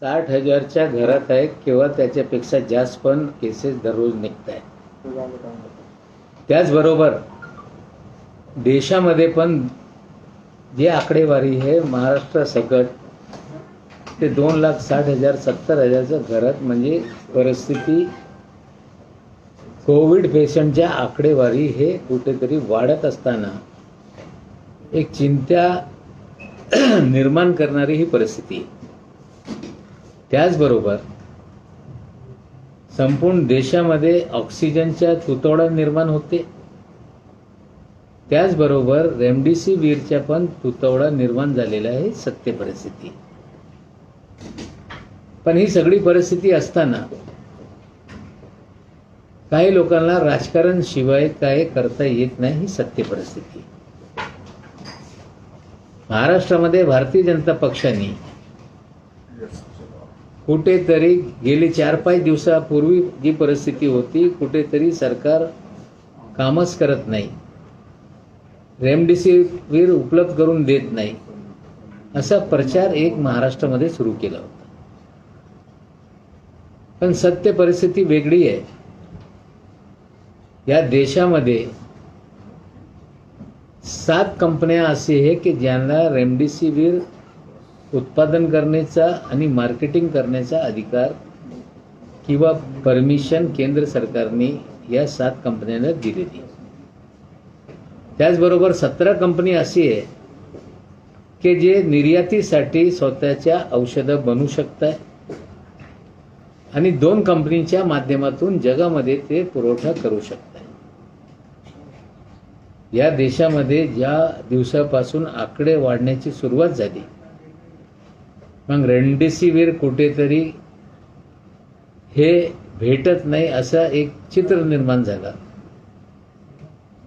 60,000च्या घरात आहे किंवा त्याच्यापेक्षा जास्त पण केसेस दररोज निघत आहेत. त्याचबरोबर देशामध्ये पण जी आकडेवारी आहे महाराष्ट्रासकट ते 2,60,000 70,000च्या घरात म्हणजे परिस्थिती कोविड पेशंटच्या आकडेवारी हे कुठेतरी वाढत असताना एक चिंता निर्माण करणारी ही परिस्थिती आहे. त्याचबरोबर संपूर्ण देशामध्ये ऑक्सिजनच्या तुटवडा निर्माण होते. त्याचबरोबर रेमडेसिवीरच्या पण तुटवडा निर्माण झालेला आहे सत्य परिस्थिती. पण ही सगळी परिस्थिती असताना काही लोकांना राजकारण शिवाय काय करता येत नाही ही सत्य परिस्थिती. महाराष्ट्रामध्ये भारतीय जनता पक्षाने कुठेतरी गेली 4-5 दिवसापूर्वी जी परिस्थिती होती, कुठेतरी सरकार कामच करत नाही, रेमडेसिवीर उपलब्ध करून देत नाही, असा प्रचार एक महाराष्ट्रामध्ये सुरू केला होता. पण सत्य परिस्थिती वेगळी आहे. या देशामध्ये 7 कंपन्या असे आहे की ज्यांना रेमडेसिवीर उत्पादन करण्याचा आणि मार्केटिंग करण्याचा अधिकार किंवा परमिशन केंद्र सरकारने या 7 कंपन्यांना दिलेली. त्याचबरोबर 17 कंपनी अशी आहे की जे निर्यातीसाठी स्वतःच्या औषधं बनवू शकतात आणि 2 कंपनीच्या माध्यमातून जगामध्ये ते पुरवठा करू शकतात. या देशामध्ये ज्या दिवसापासून आकडे वाढण्याची सुरुवात झाली, मग रेमडेसिवीर कुठेतरी हे भेटत नाही असं एक चित्र निर्माण झालं.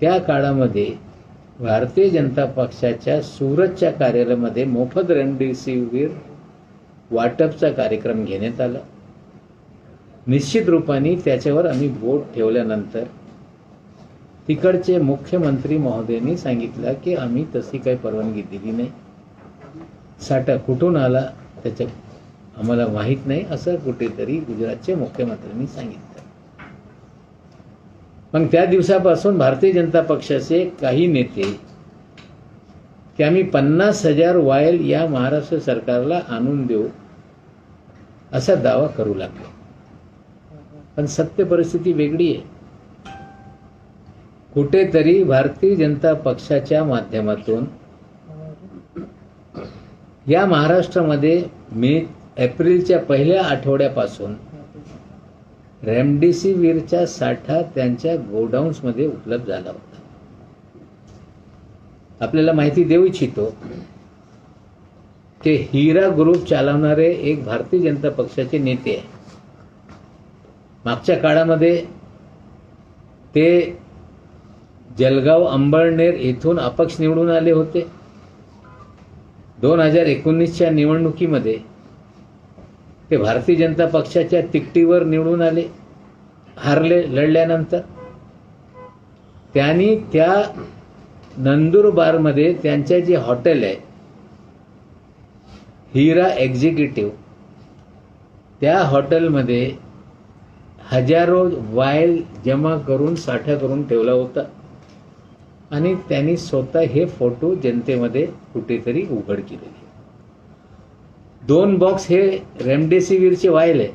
त्या काळामध्ये भारतीय जनता पक्षाच्या सुरतच्या कार्यालयामध्ये मोफत रेमडेसिवीर वाटपचा कार्यक्रम घेण्यात आला. निश्चित रूपाने त्याच्यावर आम्ही बोट ठेवल्यानंतर तिकडचे मुख्यमंत्री महोदयांनी सांगितलं की आम्ही तशी काही परवानगी दिली नाही, साठा कुठून आला त्याच्या आम्हाला माहीत नाही, असं कुठेतरी गुजरातचे मुख्यमंत्र्यांनी सांगितलं. मग त्या दिवसापासून भारतीय जनता पक्षाचे काही नेते की आम्ही 50,000 वायल या महाराष्ट्र सरकारला आणून देऊ असा दावा करू लागले. पण सत्य परिस्थिती वेगळी आहे. कुठेतरी भारतीय जनता पक्षाच्या माध्यमातून या महाराष्ट्रामध्ये एप्रिलच्या पहिल्या आठवड्यापासून रेमडेसिवीरचा साठा त्यांच्या गोडाऊन्समध्ये उपलब्ध झाला होता. आपल्याला माहिती देऊ इच्छितो की हिरा ग्रुप चालवणारे एक भारतीय जनता पक्षाचे नेते आहे. मागच्या काळामध्ये ते जलगाव अंबळनेर येथून अपक्ष निवडून आले होते. 2019च्या निवडणुकीमध्ये ते भारतीय जनता पक्षाच्या तिकटीवर निवडून आले, हारले. लढल्यानंतर त्यांनी त्या नंदुरबारमध्ये त्यांचे जे हॉटेल आहे हिरा एक्झिक्युटिव्ह, त्या हॉटेलमध्ये हजारो वायल जमा करून साठा करून ठेवला होता आणि त्यांनी स्वतः हे फोटो जनतेमध्ये कुठेतरी उघड केलेले. 2 बॉक्स हे रेमडेसिवीरचे वायल आहे.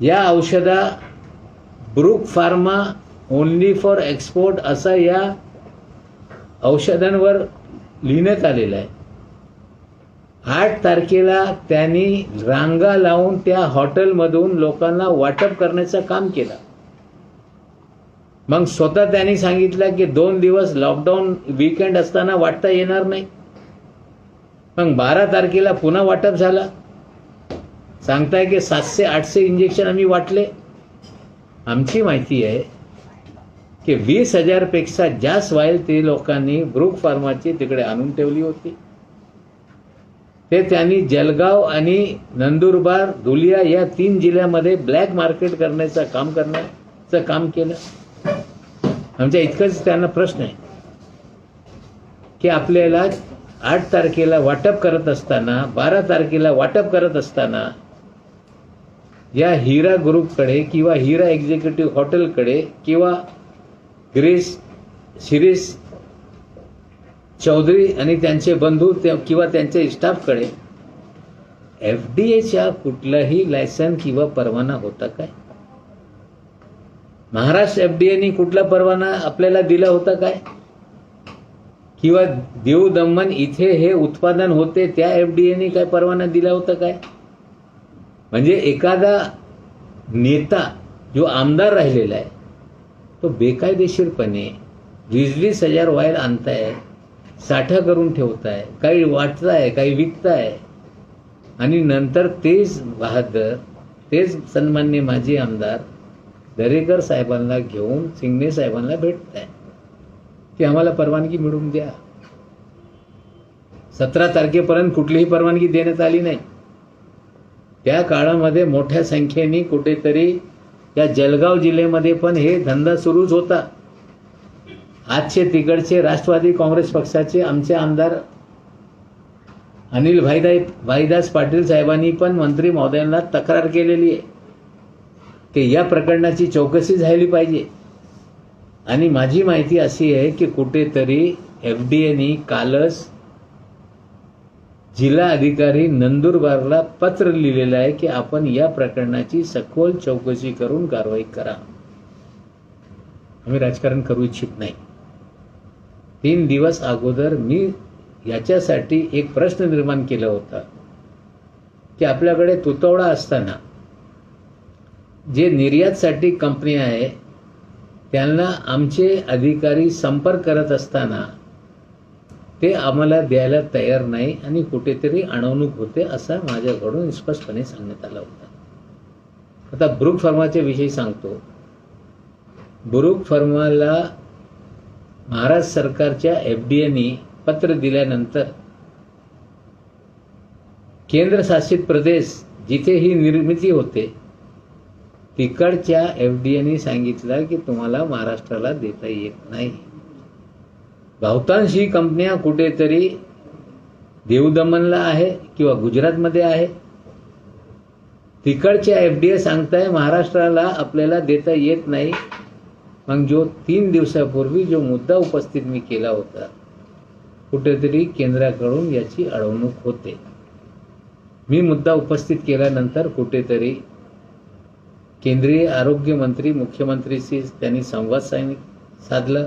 या औषधा Brook Pharma only for export असा या औषधांवर लिहिण्यात आलेलं आहे. 8 तारखेला त्यांनी रांगा लावून त्या हॉटेलमधून लोकांना वाटप करण्याचं काम केलं. मग स्वतः त्यांनी सांगितलं की 2 दिवस लॉकडाऊन वीकेंड असताना वाटता येणार नाही. मग 12 तारखेला पुन्हा वाटप झाला. सांगताय की 700-800 इंजेक्शन आम्ही वाटले. आमची माहिती आहे की 20,000 पेक्षा जास्त वायल ते लोकांनी ब्रूक फार्माची तिकडे आणून ठेवली होती. ते त्यांनी जलगाव आणि नंदुरबार, धुलिया या 3 जिल्ह्यामध्ये ब्लॅक मार्केट करण्याचं काम केलं. आमच्या इतकंच त्यांना प्रश्न आहे की आपल्याला 8 तारखेला वाटप करत असताना, 12 तारखेला वाटप करत असताना या हिरा ग्रुपकडे किंवा हिरा एक्झिक्युटिव्ह हॉटेलकडे किंवा ग्रेस शिरीष चौधरी आणि त्यांचे बंधू किंवा त्यांचे स्टाफकडे FDAच्या कुठलाही लायसन किंवा परवाना होता काय? महाराष्ट्र FDAने कुठला परवाना आपल्याला दिला होता काय? किंवा दीव दमण इथे हे उत्पादन होते त्या FDAने काय परवाना दिला होता काय? म्हणजे एखादा नेता जो आमदार राहिलेला आहे तो बेकायदेशीरपणे 20,000 वायल आणताय, साठा करून ठेवताय, काही वाटताय, काही विकताय आणि नंतर तेच बहादर, तेच सन्माननीय माजी आमदार दरेकर साहेबांना घेऊन सिंगणे साहेबांना भेटताय की आम्हाला परवानगी मिळवून द्या. 17 तारखेपर्यंत कुठलीही परवानगी देण्यात आली नाही. त्या काळामध्ये मोठ्या संख्येने कुठेतरी या जळगाव जिल्ह्यामध्ये पण हे धंदा सुरूच होता. आजचे तिकडचे राष्ट्रवादी काँग्रेस पक्षाचे आमचे आमदार अनिल भाईदास पाटील साहेबांनी पण मंत्री महोदयांना तक्रार केलेली आहे की या प्रकरणाची चौकशी झाली पाहिजे. आणि माझी माहिती अशी आहे की कुठेतरी FDAने कालच जिल्हा अधिकारी नंदुरबारला पत्र लिहिलेलं आहे की आपण या प्रकरणाची सखोल चौकशी करून कारवाई करा. आम्ही राजकारण करू इच्छित नाही. 3 दिवस अगोदर मी याच्यासाठी एक प्रश्न निर्माण केला होता की आपल्याकडे तुतवडा असताना जे निर्यातसाठी कंपनी आहे त्यांना आमचे अधिकारी संपर्क करत असताना ते आम्हाला द्यायला तयार नाही आणि कुठेतरी अडवणूक होते असं माझ्याकडून स्पष्टपणे सांगण्यात आलं होतं. आता ब्रूक फार्माच्या विषयी सांगतो. ब्रूक फार्माला महाराष्ट्र सरकारच्या FDAने पत्र दिल्यानंतर केंद्रशासित प्रदेश जिथे ही निर्मिती होते तिकडच्या FDAने सांगितलं की तुम्हाला महाराष्ट्राला देता येत नाही. बहुतांश ही कंपन्या कुठेतरी दीव दमणला आहे किंवा गुजरातमध्ये आहे. तिकडच्या FDA सांगताय महाराष्ट्राला आपल्याला देता येत नाही. मग जो 3 दिवसापूर्वी जो मुद्दा उपस्थित मी केला होता कुठेतरी केंद्राकडून याची अडवणूक होते. मी मुद्दा उपस्थित केल्यानंतर कुठेतरी केंद्रीय आरोग्य मंत्री मुख्यमंत्रीशी त्यांनी संवाद साधला.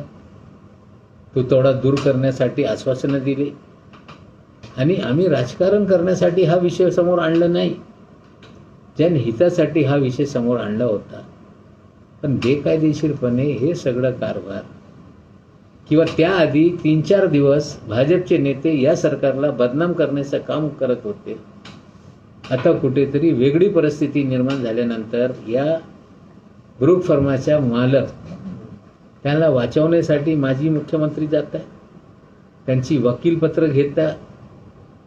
तुतवडा दूर करण्यासाठी आश्वासनं दिली आणि आम्ही राजकारण करण्यासाठी हा विषय समोर आणला नाही. जनहितासाठी हा विषय समोर आणला होता. पण बेकायदेशीरपणे हे सगळं कारभार किंवा त्याआधी 3-4 दिवस भाजपचे नेते या सरकारला बदनाम करण्याचं काम करत होते. आता कुठेतरी वेगळी परिस्थिती निर्माण झाल्यानंतर या ग्रुप फर्माच्या मालक त्यांना वाचवण्यासाठी माजी मुख्यमंत्री जात आहे, त्यांची वकीलपत्र घेता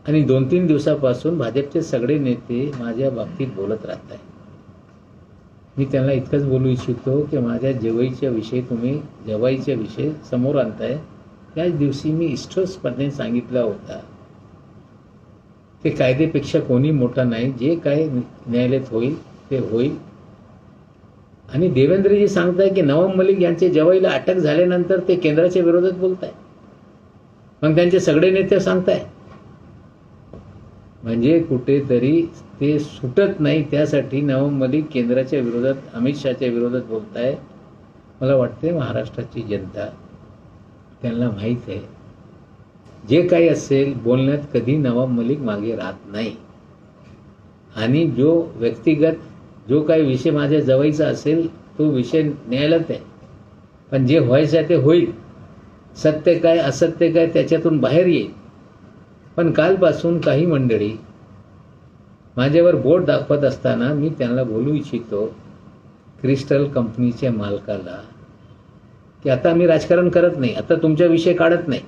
आणि 2-3 दिवसापासून भाजपचे सगळे नेते माझ्या बाबतीत बोलत राहत आहे. मी त्यांना इतकंच बोलू इच्छितो की माझ्या जेवाईच्या विषय समोर आणताय. त्याच दिवशी मी स्पष्टपणे सांगितलं होता की कायदेपेक्षा कोणी मोठा नाही, जे काय न्यायालयात होईल ते होईल. आणि देवेंद्रजी सांगताय की नवाब मलिक यांचे जवाईला अटक झाल्यानंतर ते केंद्राच्या विरोधात बोलताय. मग त्यांचे सगळे नेते सांगताय म्हणजे कुठेतरी ते सुटत नाही. त्यासाठी नवाब मलिक केंद्राच्या विरोधात, अमित शहाच्या विरोधात बोलताय. मला वाटते महाराष्ट्राची जनता त्यांना माहीत आहे जे काही असेल बोलण्यात कधी नवाब मलिक मागे राहत नाही. आणि जो व्यक्तिगत जो काही विषय माझ्या जवळचा असेल तो विषय न्यायालयात आहे. पण जे व्हायचं आहे ते होईल. सत्य काय असत्य काय त्याच्यातून बाहेर येईल. पण कालपासून काही मंडळी माझ्यावर बोट दाखवत असताना मी त्यांना बोलू इच्छितो क्रिस्टल कंपनीच्या मालकाला की आता मी राजकारण करत नाही, आता तुमचा विषय काढत नाही,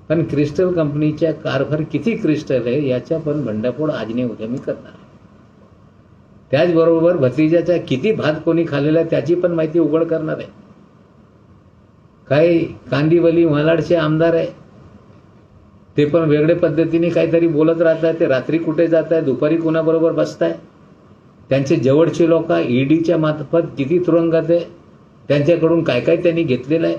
पण क्रिस्टल कंपनीच्या कारभार किती क्रिस्टल आहे याच्या पण भंडाफोड आजने उद्या मी करणार. त्याचबरोबर भतीजाचा किती भात कोणी खाल्लेला त्याची पण माहिती उघड करणार आहे. काही कांदिवली मालाडचे आमदार आहे ते पण वेगळे पद्धतीने काहीतरी बोलत राहत आहे. ते रात्री कुठे जात आहे, दुपारी कुणाबरोबर बसताय. त्यांचे जवळचे लोक ईडीच्या मार्फत किती तुरुंगात आहे, त्यांच्याकडून काय काय त्यांनी घेतलेलं आहे,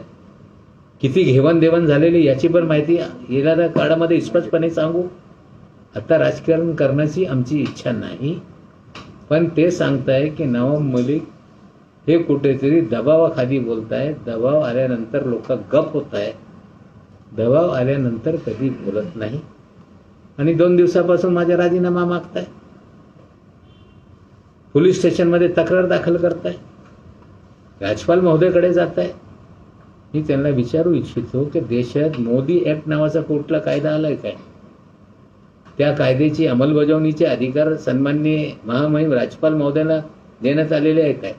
किती घेवाणदेवाण झालेली याची पण माहिती येणाऱ्या काळामध्ये स्पष्टपणे सांगू. आता राजकारण करण्याची आमची इच्छा नाही, पण ते सांगताय की नवाब मलिक हे कुठेतरी दबावाखाली बोलताय. दबाव आल्यानंतर लोक गप होत आहे. दबाव आल्यानंतर कधी बोलत नाही. आणि 2 दिवसापासून माझा राजीनामा मागताय, पोलीस स्टेशनमध्ये तक्रार दाखल करताय, राज्यपाल महोदयाकडे जात आहे. मी त्यांना विचारू इच्छितो की देशात मोदी ॲक्ट नावाचा कुठला कायदा आलाय काय? त्या कायद्याची अंमलबजावणीचे अधिकार सन्माननीय महामहिम राज्यपाल महोदयांना देण्यात आलेले आहे काय?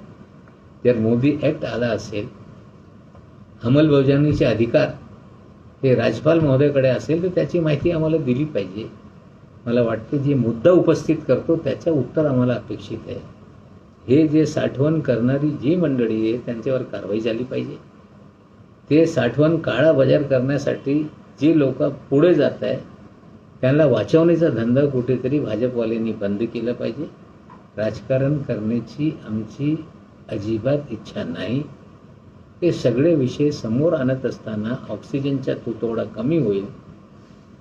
जर मोदी ॲक्ट आला असेल, अंमलबजावणीचे अधिकार हे राज्यपाल महोदयाकडे असेल, तर त्याची माहिती आम्हाला दिली पाहिजे. मला वाटते जे मुद्दा उपस्थित करतो त्याचं उत्तर आम्हाला अपेक्षित आहे. हे जे साठवण करणारी जी मंडळी आहे त्यांच्यावर कारवाई झाली पाहिजे. ते साठवण काळाबाजार करण्यासाठी जे लोक पुढे जात आहे त्यांना वाचवण्याचा धंदा कुठेतरी भाजपवाल्यांनी बंद केला पाहिजे. राजकारण करण्याची आमची अजिबात इच्छा नाही. हे सगळे विषय समोर आणत असताना ऑक्सिजनचा तुटवडा कमी होईल,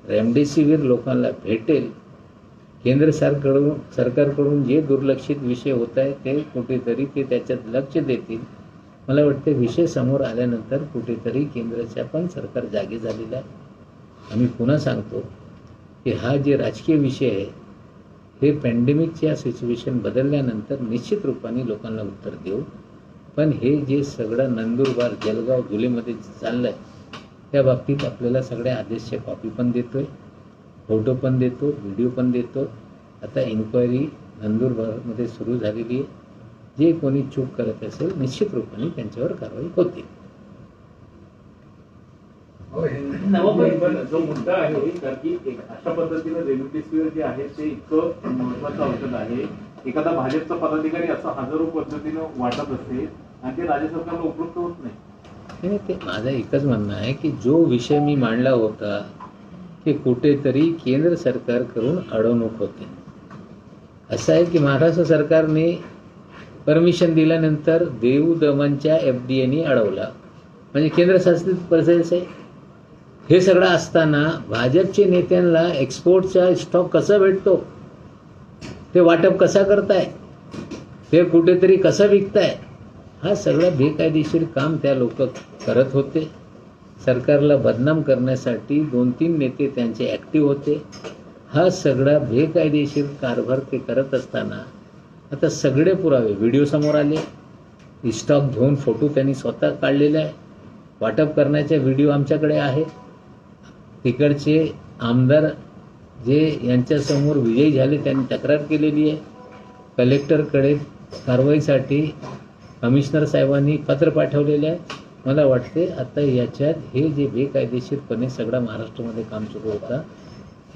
रेमडेसिवीर लोकांना भेटेल, केंद्र सरकारकडून जे दुर्लक्षित विषय होत आहे ते कुठेतरी ते त्याच्यात लक्ष देतील. मला वाटते विषय समोर आल्यानंतर कुठेतरी केंद्राच्या पण सरकार जागे झालेलं आहे. आम्ही पुन्हा सांगतो की हा जे राजकीय विषय आहे हे पॅन्डेमिकच्या सिच्युएशन बदलल्यानंतर निश्चित रूपाने लोकांना उत्तर देऊ. पण हे जे सगळं नंदुरबार, जळगाव, धुळेमध्ये चाललं आहे त्या बाबतीत आपल्याला सगळ्या आदेशच्या कॉपी पण देतोय, फोटो पण देतो, व्हिडिओ पण देतो. आता इन्क्वायरी नंदुरबारमध्ये सुरू झालेली आहे. जे कोणी चूक करत असेल निश्चित रूपाने त्यांच्यावर कारवाई होते. पण जो मुद्दा आहे तर की अशा पद्धतीने रेमडेसिवीर जे आहे ते इतकं महत्वाचं औषध आहे. एखादा भाजपचा पदाधिकारी असं हजारो पद्धतीनं वाटत असते आणि ते राज्य सरकारला उपलब्ध होत नाही. ते माझं एकच म्हणणं आहे की जो विषय मी मांडला होता की कुठेतरी केंद्र सरकारकडून अडवणूक होते. असं आहे की महाराष्ट्र सरकारने परमिशन दिल्यानंतर देऊ दमनच्या FDAने अडवला, म्हणजे केंद्रशासित प्रदेश आहे. हे सगळं असताना भाजपचे नेत्यांना एक्सपोर्टचा स्टॉक कसा भेटतो, ते वाटप कसा करताय, ते कुठेतरी कसं विकताय, हा सगळा बेकायदेशीर काम त्या लोक करत होते. सरकारला बदनाम करण्यासाठी 2-3 नेते त्यांचे ॲक्टिव्ह होते. हा सगळा बेकायदेशीर कारभार ते करत असताना आता सगळे पुरावे व्हिडिओ समोर आले. स्टॉक घेऊन फोटो त्यांनी स्वतः काढलेला आहे. वाटप करण्याचे व्हिडिओ आमच्याकडे आहे. तिकडचे आमदार जे यांच्यासमोर विजयी झाले त्यांनी तक्रार केलेली आहे. कलेक्टरकडे कारवाईसाठी कमिशनर साहेबांनी पत्र पाठवलेले आहे. मला वाटते आता याच्यात हे जे बेकायदेशीरपणे सगळा महाराष्ट्रामध्ये काम सुरू होता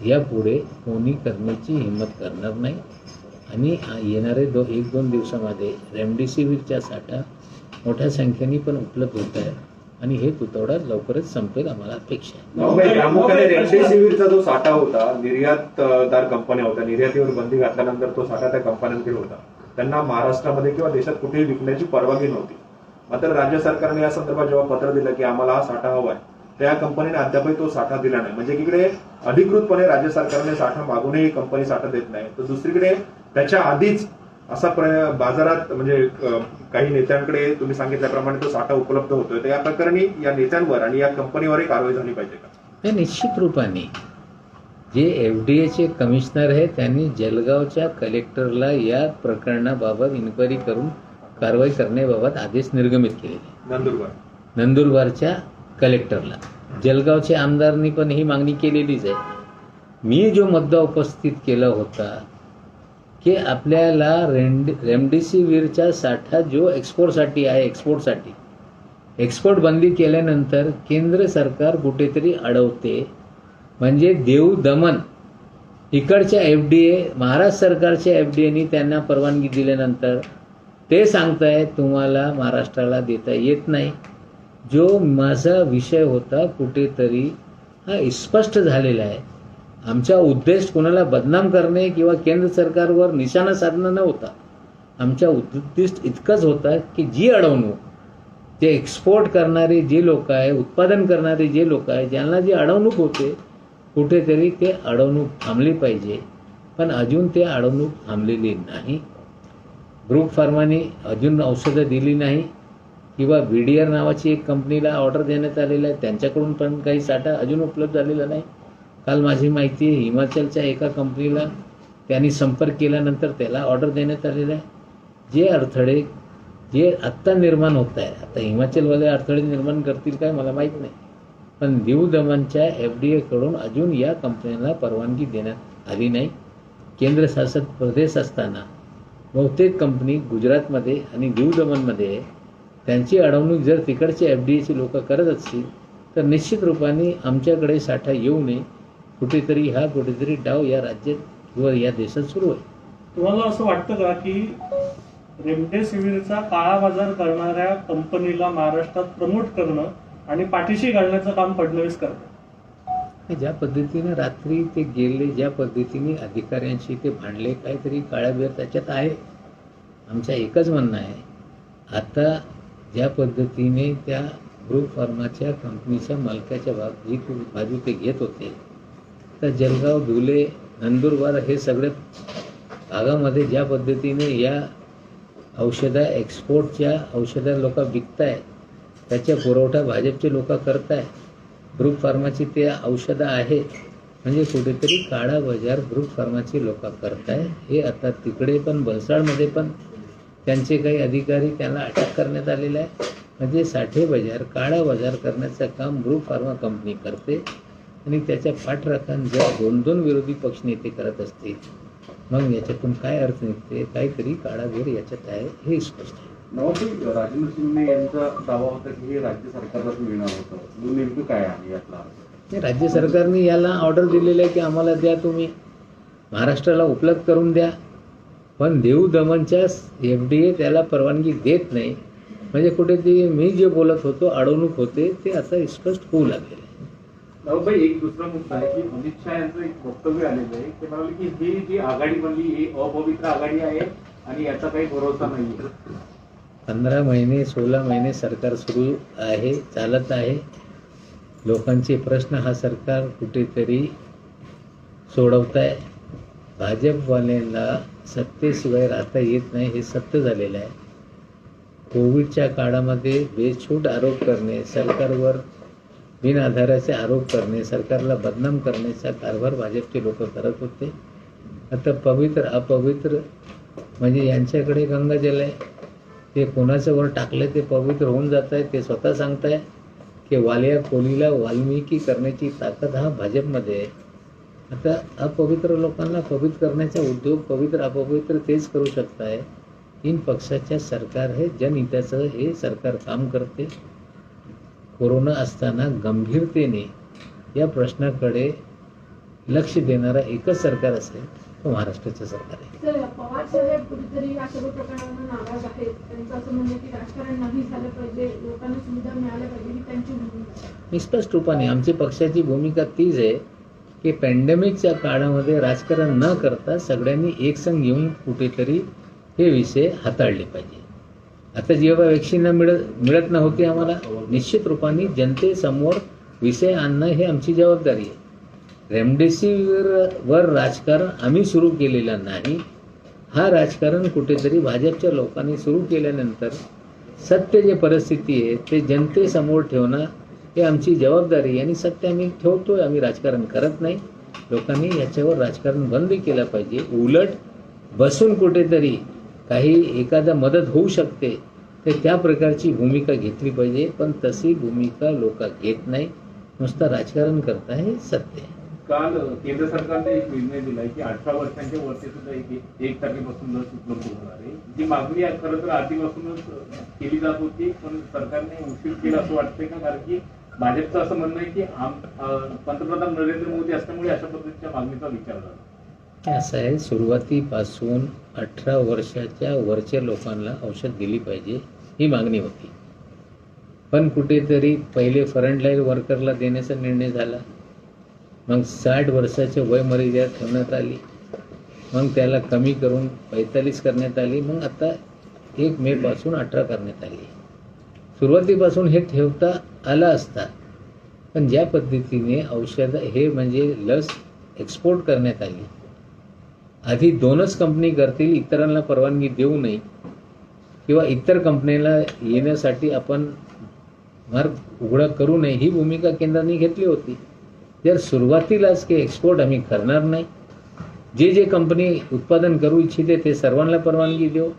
यापुढे कोणी करण्याची हिंमत करणार नाही. आणि येणारे 1-2 दिवसामध्ये रेमडेसिवीरचा साठा मोठ्या संख्येने पण उपलब्ध होत आहे आणि हे तुटवडा लवकरच संपेल आम्हाला अपेक्षा आहे. प्रामुख्याने रेमडेसिवीरचा जो साठा होता, निर्यातदार कंपन्या होत्या, निर्यातीवर बंदी घातल्यानंतर तो साठा त्या कंपन्यांकडे होता. त्यांना महाराष्ट्रामध्ये किंवा देशात कुठेही विकण्याची परवानगी नव्हती. मात्र राज्य सरकारने या संदर्भात जेव्हा पत्र दिलं की आम्हाला हा साठा हवा आहे, त्या कंपनीने अद्यापही तो साठा दिला नाही. म्हणजे एकीकडे अधिकृतपणे राज्य सरकारने साठा मागूनही कंपनी साठा देत नाही, तर दुसरीकडे त्याच्या आधीच असा बाजारात म्हणजे काही नेत्यांकडे तुम्ही सांगितल्याप्रमाणे तो साठा उपलब्ध होतोय. तर या प्रकरणी या नेत्यांवर आणि या कंपनीवरही कारवाई झाली पाहिजे का? हे निश्चित रूपाने जे FDAचे कमिशनर आहे त्यांनी जळगावच्या कलेक्टरला या प्रकरणाबाबत इन्क्वायरी करून कारवाई करण्याबाबत आदेश निर्गमित केलेले. नंदुरबारच्या कलेक्टरला, जळगावचे आमदारांनी पण ही मागणी केलेलीच आहे. मी जो मुद्दा उपस्थित केला होता की आपल्याला रेमडेसिवीरचा साठा जो एक्सपोर्टसाठी आहे, एक्सपोर्ट बंदी केल्यानंतर केंद्र सरकार कुठेतरी अडवते. म्हणजे देऊ दमन इकडच्या FDA, महाराष्ट्र सरकारच्या FDAने त्यांना परवानगी दिल्यानंतर ते सांगताय तुम्हाला महाराष्ट्राला देता येत नाही. जो माझा विषय होता कुठेतरी हा स्पष्ट झालेला आहे. आमचा उद्देश कोणाला बदनाम करणे किंवा केंद्र सरकारवर निशाणा साधणं न होता. आमचा उद्देश इतकंच होता की जी अडवणूक जे एक्सपोर्ट करणारे जे लोक आहे, उत्पादन करणारे जे लोक आहे, ज्यांना जी अडवणूक होते कुठेतरी ते अडवणूक थांबली पाहिजे. पण अजून ते अडवणूक थांबलेली नाही. ब्रूक फार्माने अजून औषधं दिली नाही किंवा BDR नावाची एक कंपनीला ऑर्डर देण्यात आलेला आहे, त्यांच्याकडून पण काही साठा अजून उपलब्ध झालेला नाही. काल माझी माहिती आहे हिमाचलच्या एका कंपनीला त्यांनी संपर्क केल्यानंतर त्याला ऑर्डर देण्यात आलेला आहे. जे अडथळे जे आत्ता निर्माण होत आहे, आता हिमाचलवाले अडथळे निर्माण करतील काय मला माहीत नाही, पण दीव दमनच्या FDA कडून अजून या कंपन्यांना परवानगी देण्यात आली नाही. केंद्रशासित प्रदेश असताना बहुतेक कंपनी गुजरातमध्ये आणि दीव दमनमध्ये आहे. त्यांची अडवणूक जर तिकडचे FDAची लोक करत असतील तर निश्चित रूपाने आमच्याकडे साठा येऊ नये. कुठेतरी डाव या राज्यात किंवा या देशात सुरू आहे. तुम्हाला असं वाटतं का की रेमडेसिवीरचा काळा बाजार करणाऱ्या कंपनीला महाराष्ट्रात प्रमोट करणं आणि पाठीशी घालण्याचं काम फडणवीस करतात? ज्या पद्धतीने रात्री ते गेले, ज्या पद्धतीने अधिकाऱ्यांशी ते भांडले, काहीतरी काळाबेर त्याच्यात आहे. आमचं एकच म्हणणं आहे, आता ज्या पद्धतीने त्या ब्रूक फार्माच्या कंपनीच्या मालकाच्या बाजू ते घेत होते, तर जळगाव, धुले, नंदुरबार हे सगळे भागामध्ये ज्या पद्धतीने या एक्सपोर्टच्या औषधं लोक विकताय, त्याचा पुरवठा भाजपचे लोक करताय. ब्रूक फार्माची ते औषधं आहे म्हणजे कुठेतरी काळा बाजार ब्रूक फार्माची लोक करताय. हे आता तिकडे पण वलसाडमध्ये पण त्यांचे काही अधिकारी त्यांना अटक करण्यात आलेला आहे. म्हणजे साठे बाजार, काळा बाजार करण्याचं काम ब्रूक फार्मा कंपनी करते आणि त्याच्या पाठराखण जर 2 विरोधी पक्षनेते करत असतील मग याच्यातून काय अर्थ निघते? काहीतरी काळाबेर याच्यात आहे, हे स्पष्ट आहे. नवाब राजेंद्र शिंदे यांचा दावा होता की हे राज्य सरकारलाच मिळणार होतं. नेमकं काय आहे यातला? राज्य सरकारने याला ऑर्डर दिलेलं आहे की आम्हाला द्या, तुम्ही महाराष्ट्राला उपलब्ध करून द्या. पण दीव दमनच्या FDA त्याला परवानगी देत नाही. म्हणजे कुठेतरी मी जे बोलत होतो अडवणूक होते ते आता स्पष्ट होऊ लागले. भाई एक दुसरा मुद्दा आहे की अमित शहा यांचं एक वक्तव्य आलेलं आहे ते म्हणाले की ही जी आघाडी बनली ही अपवित्र आघाडी आहे आणि याचा काही भरोसा नाही. 15 महिने 16 महिने सरकार सुरू आहे, चालत आहे. लोकांचे प्रश्न हा सरकार कुठेतरी सोडवत आहे. भाजपवाल्यांना सत्तेशिवाय राहता येत नाही हे सत्य झालेलं आहे. कोविडच्या काळामध्ये बेछूट आरोप करणे, सरकारवर बिनआधाराचे आरोप करणे, सरकारला बदनाम करण्याचा कारभार भाजपचे लोक करत होते. आता पवित्र अपवित्र म्हणजे यांच्याकडे गंगाजल आहे, ते कोणाचं वर टाकलं ते पवित्र होऊन जात आहे. ते स्वतः सांगताय की वालिया कोलीला वाल्मिकी करण्याची ताकद हा भाजपमध्ये आहे. आता अपवित्र लोकांना पवित्र करण्याचा उद्योग पवित्र अपवित्र तेच करू शकताय. 3 पक्षाच्या सरकार हे जनहिताचं हे सरकार काम करते. कोरोना असताना गंभीरतेने या प्रश्नाकडे लक्ष देणारा एकच सरकार असेल तो महाराष्ट्राचं सरकार आहे. सर, पवार साहेब कुठेतरी या सर्व प्रकरणांना नाराज आहेत. त्यांचं असं म्हणणं की राजकारण नाही झालं पाहिजे, लोकांना सुविधा मिळाल्या पाहिजे ही त्यांची भूमिका आहे. स्पष्ट रूपाने आमची पक्षाची भूमिका तीच आहे की पॅन्डेमिकच्या काळामध्ये राजकारण न करता सगळ्यांनी एकसंग येऊन कुठेतरी हे विषय हाताळले पाहिजे. आता जेव्हा वॅक्सिन मिळत नव्हती आम्हाला, निश्चित रूपाने जनतेसमोर विषय आणणं हे आमची जबाबदारी आहे. रेमडेसिवीरवर राजकारण आम्ही सुरू केलेलं नाही. हा राजकारण कुठेतरी भाजपच्या लोकांनी सुरू केल्यानंतर सत्य जे परिस्थिती आहे ते जनतेसमोर ठेवणं हे आमची जबाबदारी आहे आणि सत्य आम्ही ठेवतोय. आम्ही राजकारण करत नाही. लोकांनी याच्यावर राजकारण बंद केलं पाहिजे. उलट बसून कुठेतरी काही एखादा मदत होऊ शकते तर त्या प्रकारची भूमिका घेतली पाहिजे. पण तशी भूमिका लोक घेत नाही, नुसतं राजकारण करता हे सत्य आहे. काल केंद्र सरकारने एक निर्णय दिलाय की 18 वर्षांच्या वरती सुद्धा 1 तारखेपासून लस उपलब्ध होणार आहे. जी मागणी खरं तर आधीपासूनच केली जात होती पण सरकारने उशीर केला असं वाटतंय का? कारण की भाजपचं असं म्हणणं आहे की पंतप्रधान नरेंद्र मोदी असल्यामुळे अशा पद्धतीच्या मागणीचा विचार झाला. असं आहे, सुरुवातीपासून 18 वर्षाच्या वरच्या लोकांना औषध दिली पाहिजे ही मागणी होती. पण कुठेतरी पहिले फ्रंटलाईन वर्करला देण्याचा निर्णय झाला. मग 60 वर्षाच्या वय मर्यादा ठेवण्यात आली, मग त्याला कमी करून 45 करण्यात आली, मग आता 1 मे पासून 18 करण्यात आली. सुरुवातीपासून हे ठेवता आलं असता, पण ज्या पद्धतीने औषधं हे म्हणजे लस एक्सपोर्ट करण्यात आली, आधी 2च कंपनी करतील, इतरांना परवानगी देऊ नये किंवा इतर कंपनीला येण्यासाठी आपण मार्ग उघडा करू नये, ही भूमिका केंद्राने घेतली होती. जर सुरुवातीलाच की एक्सपोर्ट आम्ही करणार नाही, जे कंपनी उत्पादन करू इच्छिते ते सर्वांना परवानगी देऊ,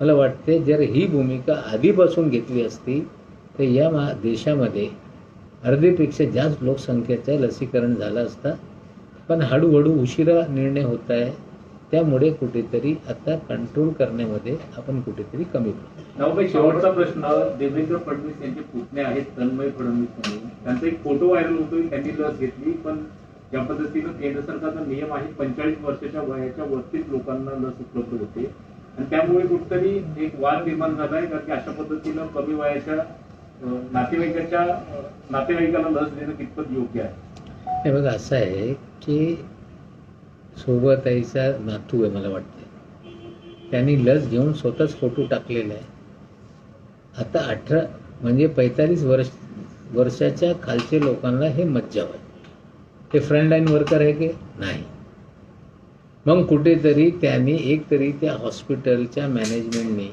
मला वाटते जर ही भूमिका आधीपासून घेतली असती तर या देशामध्ये अर्धेपेक्षा जास्त लोकसंख्येचं लसीकरण झालं असतं. पण हळूहळू उशिरा निर्णय होत आहे, त्यामुळे कुठेतरी आता कंट्रोल करण्यामध्ये आपण कुठेतरी कमी पडतो. नावबाई, शेवटचा प्रश्न. देवेंद्र फडणवीस यांचे पुतणे आहेत तन्मय फडणवीस म्हणून, त्यांचा एक फोटो व्हायरल होतोय, त्यांनी लस घेतली, पण ज्या पद्धतीनं केंद्र सरकारचा नियम आहे 45 वर्षाच्या वयाच्या वरतीच लोकांना लस उपलब्ध होते, आणि त्यामुळे कुठेतरी एक वाद निर्माण झाला आहे, कारण की अशा पद्धतीनं कमी वयाच्या नातेवाईकाला लस देणं कितपत योग्य आहे? हे बघा, असं आहे की सोबताईचा नातू आहे मला वाटते, त्यांनी लस घेऊन स्वतःच फोटो टाकलेला आहे. आता 18 म्हणजे 45 वर्षाच्या खालचे लोकांना हे मज्जाव आहे. ते फ्रंटलाईन वर्कर आहे की नाही? मग कुठेतरी त्यांनी एकतरी त्या हॉस्पिटलच्या मॅनेजमेंटने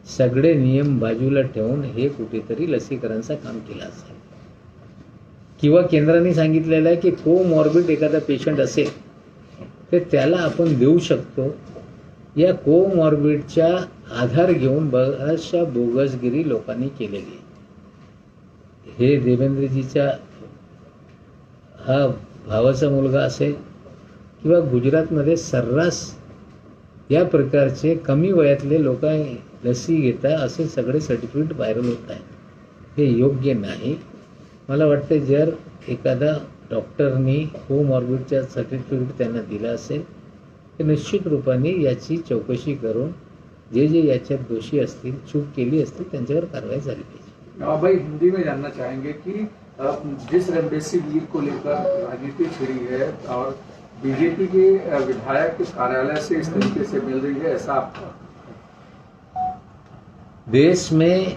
सगळे नियम बाजूला ठेवून हे कुठेतरी लसीकरणाचं काम केलं असेल, किंवा केंद्राने सांगितलेलं आहे की कोमॉर्बिड एखादा पेशंट असेल तर त्याला आपण देऊ शकतो. या कोमॉर्बिडच्या आधार घेऊन बऱ्याचशा बोगसगिरी लोकांनी केलेली. हे देवेंद्रजीच्या हा भावाचा मुलगा असेल किंवा गुजरातमध्ये सर्रास या प्रकारचे कमी वयातले लोक लसी घेता असे सगळे सर्टिफिकेट व्हायरल होत आहे. हे योग्य नाही. मला वाटते जर एखादा डॉक्टरनी कोमॉर्बिडच्या सर्टिफिकेट त्यांना दिलं असेल तर निश्चित रूपाने याची चौकशी करून जे याच्यात दोषी असतील, चूक केली असतील, त्यांच्यावर कारवाई झाली पाहिजे. भाई, हिंदी में जानना चाहेंगे कि जिस रेमडेसिविर को लेकर राजनीति छिड़ी है और बीजेपी के विधायक कार्यालय से इस तरीके से मिल रही है, ऐसा आपका? देश में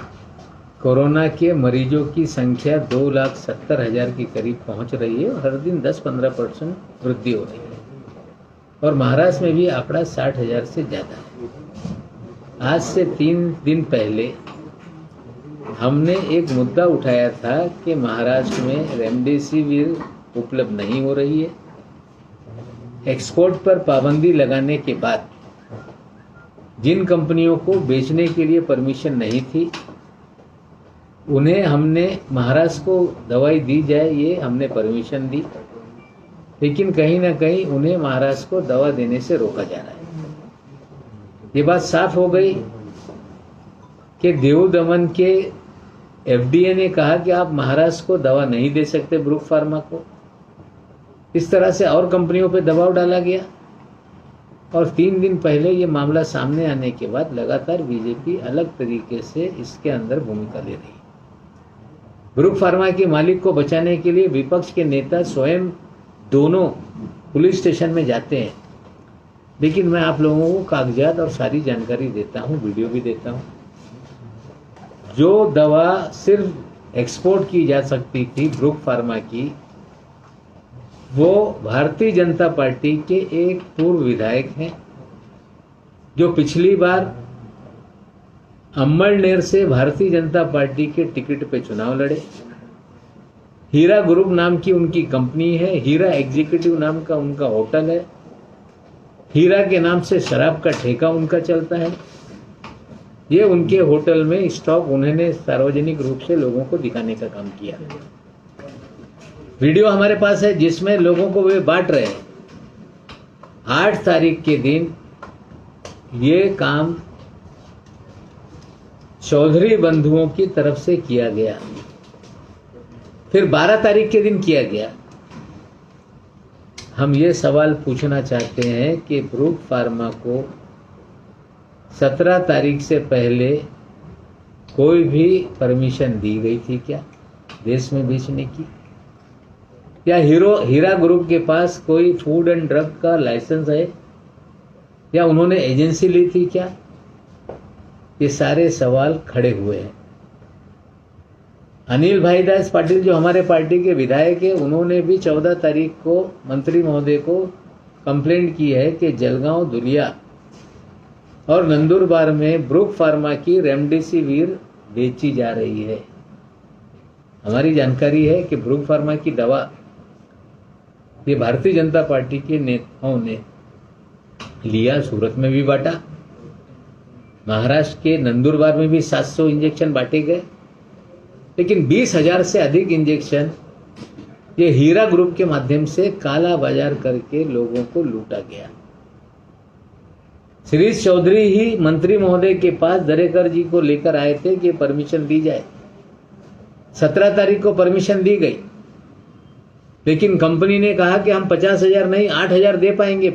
कोरोना के मरीजों की संख्या 2,70,000 के करीब पहुंच रही है और हर दिन 10-15% वृद्धि हो रही है, और महाराष्ट्र में भी आंकड़ा 60,000 से ज़्यादा है. आज से 3 दिन पहले हमने एक मुद्दा उठाया था कि महाराष्ट्र में रेमडेसिविर उपलब्ध नहीं हो रही है. एक्सपोर्ट पर पाबंदी लगाने के बाद जिन कंपनियों को बेचने के लिए परमिशन नहीं थी, उन्हें हमने महाराष्ट्र को दवाई दी जाए ये हमने परमिशन दी, लेकिन कहीं ना कहीं उन्हें महाराष्ट्र को दवा देने से रोका जा रहा है. ये बात साफ हो गई कि देव दमन के FDA ने कहा कि आप महाराष्ट्र को दवा नहीं दे सकते, ब्रूक फार्मा को. इस तरह से और कंपनियों पे दबाव डाला गया, और 3 दिन पहले ये मामला सामने आने के बाद लगातार बीजेपी अलग तरीके से इसके अंदर भूमिका ले रही है. ब्रूक फार्मा के मालिक को बचाने के लिए विपक्ष के नेता स्वयं दोनों पुलिस स्टेशन में जाते हैं, लेकिन मैं आप लोगों को कागजात और सारी जानकारी देता हूँ, वीडियो भी देता हूँ. जो दवा सिर्फ एक्सपोर्ट की जा सकती थी ब्रूक फार्मा की, वो भारतीय जनता पार्टी के एक पूर्व विधायक हैं जो पिछली बार अम्बलनेर से भारतीय जनता पार्टी के टिकट पे चुनाव लड़े. हीरा ग्रुप नाम की उनकी कंपनी है, हीरा एग्जीक्यूटिव नाम का उनका होटल है, हीरा के नाम से शराब का ठेका उनका चलता है. ये उनके होटल में स्टॉक उन्होंने सार्वजनिक रूप से लोगों को दिखाने का काम किया. वीडियो हमारे पास है जिसमें लोगों को वे बांट रहे हैं. 8 तारीख के दिन ये काम चौधरी बंधुओं की तरफ से किया गया, फिर 12 तारीख के दिन किया गया. हम ये सवाल पूछना चाहते हैं कि ब्रूक फार्मा को 17 तारीख से पहले कोई भी परमिशन दी गई थी क्या देश में बेचने की? या हीरा ग्रुप के पास कोई फूड एंड ड्रग का लाइसेंस है या उन्होंने एजेंसी ली थी क्या? ये सारे सवाल खड़े हुए हैं। अनिल भाई दास पाटिल जो हमारे पार्टी के विधायक है, उन्होंने भी 14 तारीख को मंत्री महोदय को कंप्लेंट की है कि जलगांव दुलिया और नंदुरबार में ब्रुक फार्मा की रेमडेसिविर बेची जा रही है। हमारी जानकारी है कि ब्रुक फार्मा की दवा ये भारतीय जनता पार्टी के नेताओं ने लिया, सूरत में भी बांटा, महाराष्ट्र के नंदुरबार में भी 700 इंजेक्शन बांटे गए, लेकिन 20,000 से अधिक इंजेक्शन ये हीरा ग्रुप के माध्यम से काला बाजार करके लोगों को लूटा गया। शिरीष चौधरी ही मंत्री महोदय के पास दरेकर जी को लेकर आए थे कि परमिशन दी जाए। 17 तारीख को परमिशन दी गई, लेकिन कंपनी ने कहा कि हम 50,000 नहीं 8,000 दे पाएंगे।